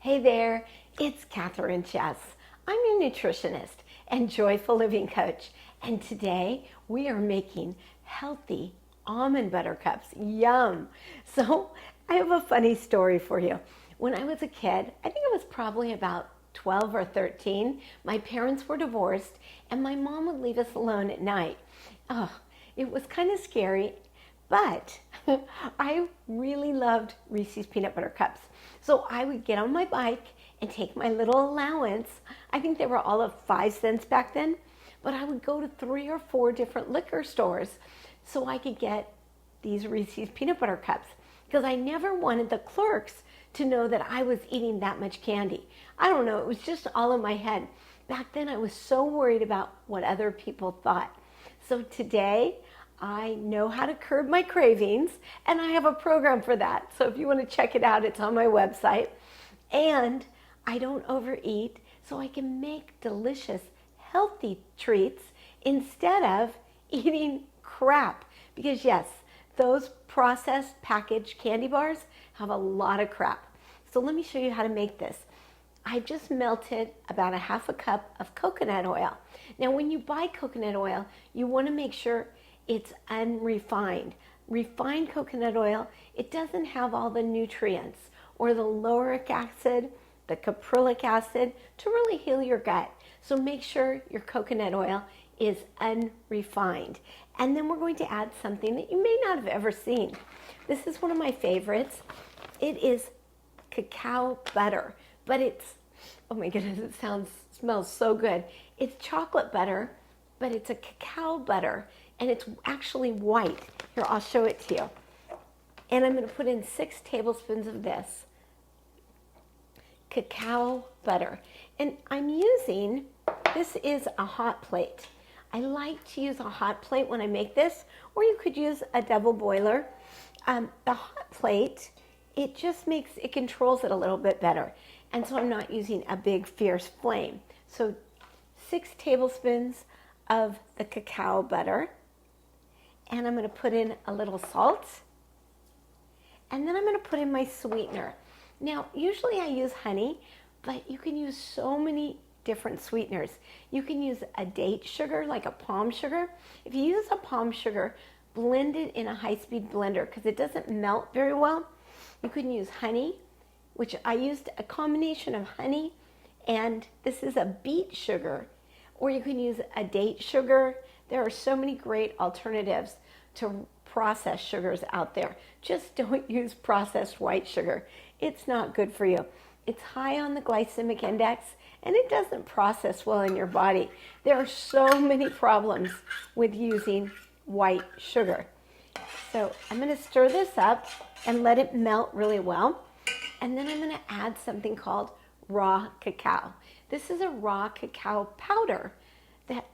Hey there, it's Catherine Chess. I'm your nutritionist and joyful living coach, and today we are making healthy almond butter cups. Yum! So I have a funny story for you. When I was a kid, I think I was probably about 12 or 13, my parents were divorced and my mom would leave us alone at night. Oh, it was kind of scary, but I really loved Reese's peanut butter cups. So I would get on my bike and take my little allowance. I think they were all of 5 cents back then, but I would go to 3 or 4 different liquor stores so I could get these Reese's peanut butter cups because I never wanted the clerks to know that I was eating that much candy. I don't know, it was just all in my head. Back then I was so worried about what other people thought. So today I know how to curb my cravings, and I have a program for that. So if you want to check it out, it's on my website. And I don't overeat, so I can make delicious, healthy treats instead of eating crap. Because yes, those processed packaged candy bars have a lot of crap. So let me show you how to make this. I just melted about a half a cup of coconut oil. Now when you buy coconut oil, you want to make sure it's unrefined. Refined coconut oil, it doesn't have all the nutrients or the lauric acid, the caprylic acid to really heal your gut. So make sure your coconut oil is unrefined. And then we're going to add something that you may not have ever seen. This is one of my favorites. It is cacao butter, but it's, oh my goodness, it smells so good. It's chocolate butter, but it's a cacao butter, and it's actually white. Here, I'll show it to you. And I'm going to put in 6 tablespoons of this cacao butter. And I'm using, this is a hot plate. I like to use a hot plate when I make this, or you could use a double boiler. The hot plate, it just makes, it controls it a little bit better. And so I'm not using a big fierce flame. So 6 tablespoons of the cacao butter. And I'm going to put in a little salt. And then I'm going to put in my sweetener. Now, usually I use honey, but you can use so many different sweeteners. You can use a date sugar, like a palm sugar. If you use a palm sugar, blend it in a high-speed blender because it doesn't melt very well. You can use honey, which I used a combination of honey, and this is a beet sugar. Or you can use a date sugar. There are so many great alternatives to processed sugars out there. Just don't use processed white sugar. It's not good for you. It's high on the glycemic index, and it doesn't process well in your body. There are so many problems with using white sugar. So I'm going to stir this up and let it melt really well. And then I'm going to add something called raw cacao. This is a raw cacao powder that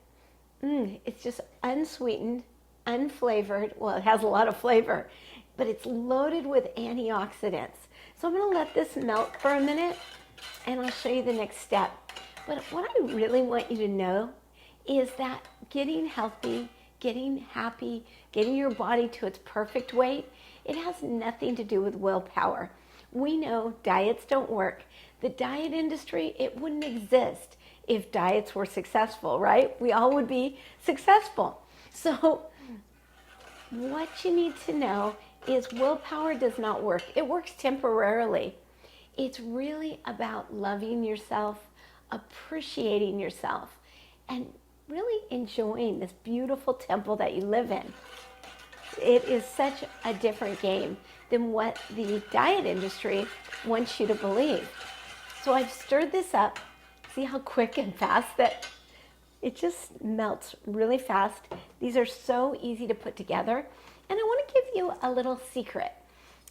it's just unsweetened, unflavored. Well, it has a lot of flavor, but it's loaded with antioxidants. So I'm going to let this melt for a minute, and I'll show you the next step. But what I really want you to know is that getting healthy, getting happy, getting your body to its perfect weight, it has nothing to do with willpower. We know diets don't work. The diet industry, it wouldn't exist if diets were successful, right? We all would be successful. So what you need to know is willpower does not work. It works temporarily. It's really about loving yourself, appreciating yourself, and really enjoying this beautiful temple that you live in. It is such a different game than what the diet industry wants you to believe. So I've stirred this up. See how quick and fast that it just melts really fast. These are so easy to put together. And I want to give you a little secret.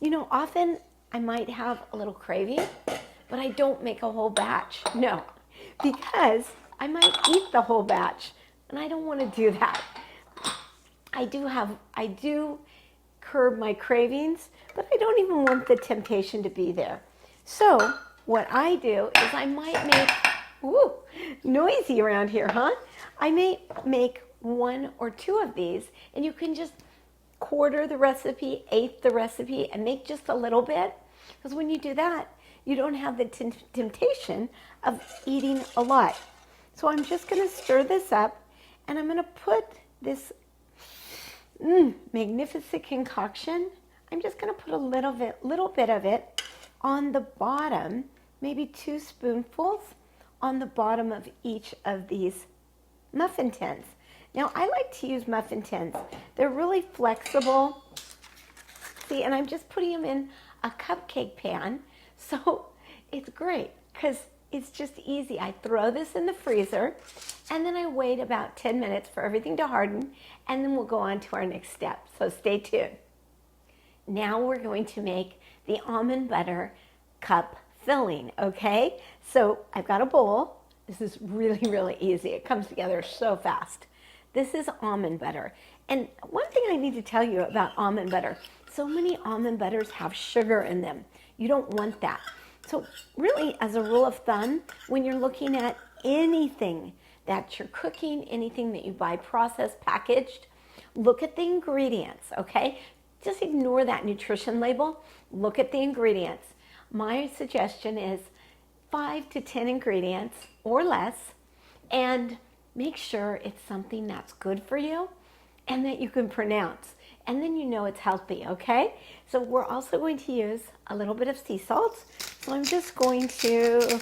You know, often I might have a little craving, but I don't make a whole batch. No, because I might eat the whole batch, and I don't want to do that. I do curb my cravings, but I don't even want the temptation to be there. So what I do is I might make, noisy around here, huh? I may make 1 or 2 of these, and you can just quarter the recipe, eighth the recipe, and make just a little bit. Because when you do that, you don't have the temptation of eating a lot. So I'm just going to stir this up, and I'm going to put this magnificent concoction. I'm just going to put a little bit of it on the bottom, maybe 2 spoonfuls on the bottom of each of these muffin tins. Now, I like to use muffin tins. They're really flexible. See, and I'm just putting them in a cupcake pan. So it's great because it's just easy. I throw this in the freezer, and then I wait about 10 minutes for everything to harden, and then we'll go on to our next step. So stay tuned. Now we're going to make the almond butter cup filling, okay? So I've got a bowl. This is really, really easy. It comes together so fast. This is almond butter. And one thing I need to tell you about almond butter, so many almond butters have sugar in them. You don't want that. So really, as a rule of thumb, when you're looking at anything that you're cooking, anything that you buy processed, packaged, look at the ingredients, okay? Just ignore that nutrition label. Look at the ingredients. My suggestion is 5 to 10 ingredients or less, and make sure it's something that's good for you and that you can pronounce. And then you know it's healthy, okay? So we're also going to use a little bit of sea salt. So I'm just going to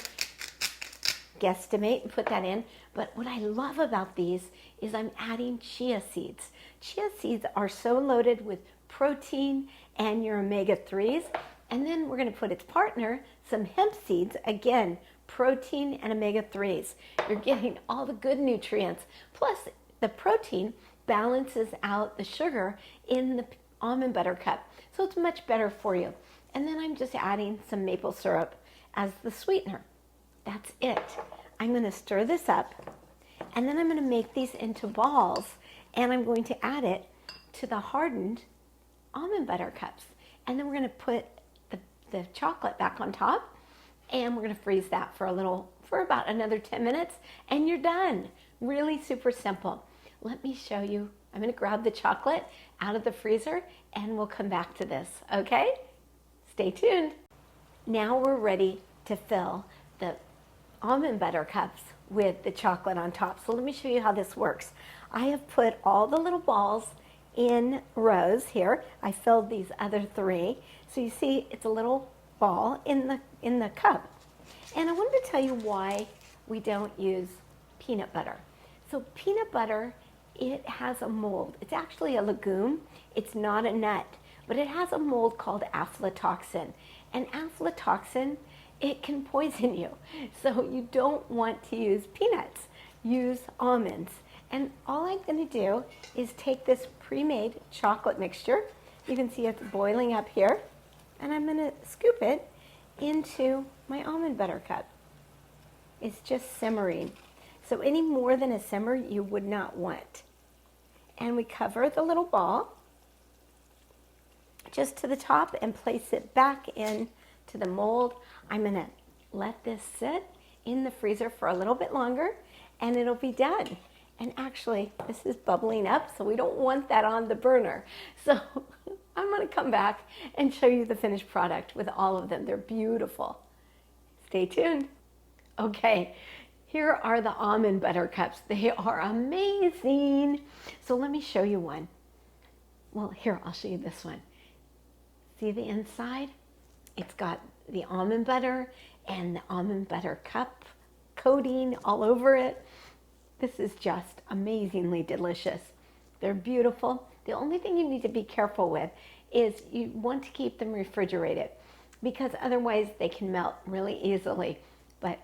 guesstimate and put that in. But what I love about these is I'm adding chia seeds. Chia seeds are so loaded with protein and your omega-3s. And then we're going to put its partner, some hemp seeds, again, protein and omega-3s. You're getting all the good nutrients. Plus, the protein balances out the sugar in the almond butter cup. So it's much better for you. And then I'm just adding some maple syrup as the sweetener. That's it. I'm going to stir this up, and then I'm going to make these into balls, and I'm going to add it to the hardened almond butter cups. And then we're going to put the chocolate back on top, and we're going to freeze that for about another 10 minutes, and you're done. Really super simple. Let me show you. I'm going to grab the chocolate out of the freezer, and we'll come back to this, okay? Stay tuned. Now we're ready to fill the almond butter cups with the chocolate on top. So let me show you how this works. I have put all the little balls in rows here. I filled these other 3. So you see it's a little ball in the cup. And I wanted to tell you why we don't use peanut butter. So peanut butter, it has a mold. It's actually a legume. It's not a nut, but it has a mold called aflatoxin. And aflatoxin, it can poison you. So you don't want to use peanuts. Use almonds. And all I'm going to do is take this pre-made chocolate mixture. You can see it's boiling up here. And I'm going to scoop it into my almond butter cup. It's just simmering. So any more than a simmer you would not want. And we cover the little ball just to the top and place it back in to the mold. I'm going to let this sit in the freezer for a little bit longer, and it'll be done. And actually, this is bubbling up, so we don't want that on the burner. So I'm going to come back and show you the finished product with all of them. They're beautiful. Stay tuned. Okay, here are the almond butter cups. They are amazing. So let me show you one. Well, here, I'll show you this one. See the inside? It's got the almond butter and the almond butter cup coating all over it. This is just amazingly delicious. They're beautiful. The only thing you need to be careful with is you want to keep them refrigerated because otherwise they can melt really easily. But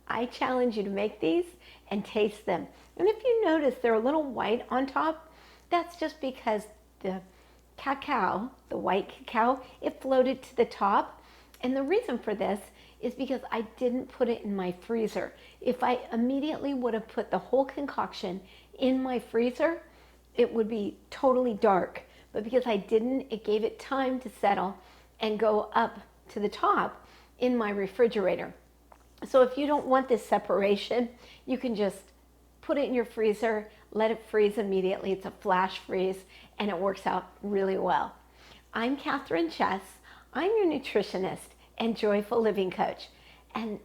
I challenge you to make these and taste them. And if you notice they're a little white on top, that's just because the cacao, the white cacao, it floated to the top. And the reason for this is because I didn't put it in my freezer. If I immediately would have put the whole concoction in my freezer, it would be totally dark. But because I didn't, it gave it time to settle and go up to the top in my refrigerator. So if you don't want this separation, you can just put it in your freezer, let it freeze immediately. It's a flash freeze, and it works out really well. I'm Catherine Chess. I'm your nutritionist and joyful living coach. And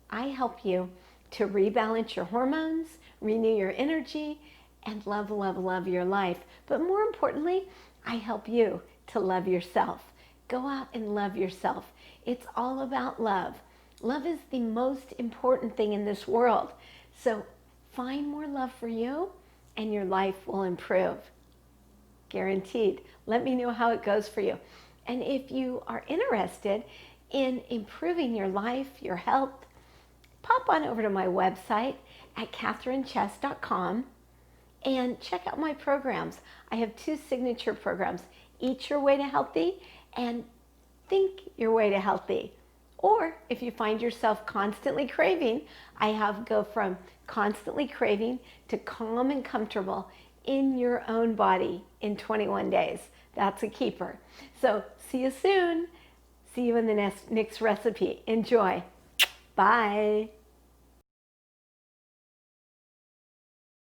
I help you to rebalance your hormones, renew your energy, and love, love, love your life. But more importantly, I help you to love yourself. Go out and love yourself. It's all about love. Love is the most important thing in this world. So find more love for you and your life will improve. Guaranteed. Let me know how it goes for you. And if you are interested in improving your life, your health, pop on over to my website at catherinechess.com and check out my programs. I have 2 signature programs, Eat Your Way to Healthy and Think Your Way to Healthy. Or if you find yourself constantly craving, I have go from constantly craving to calm and comfortable in your own body in 21 days. That's a keeper. So see you soon. See you in the next recipe. Enjoy. Bye.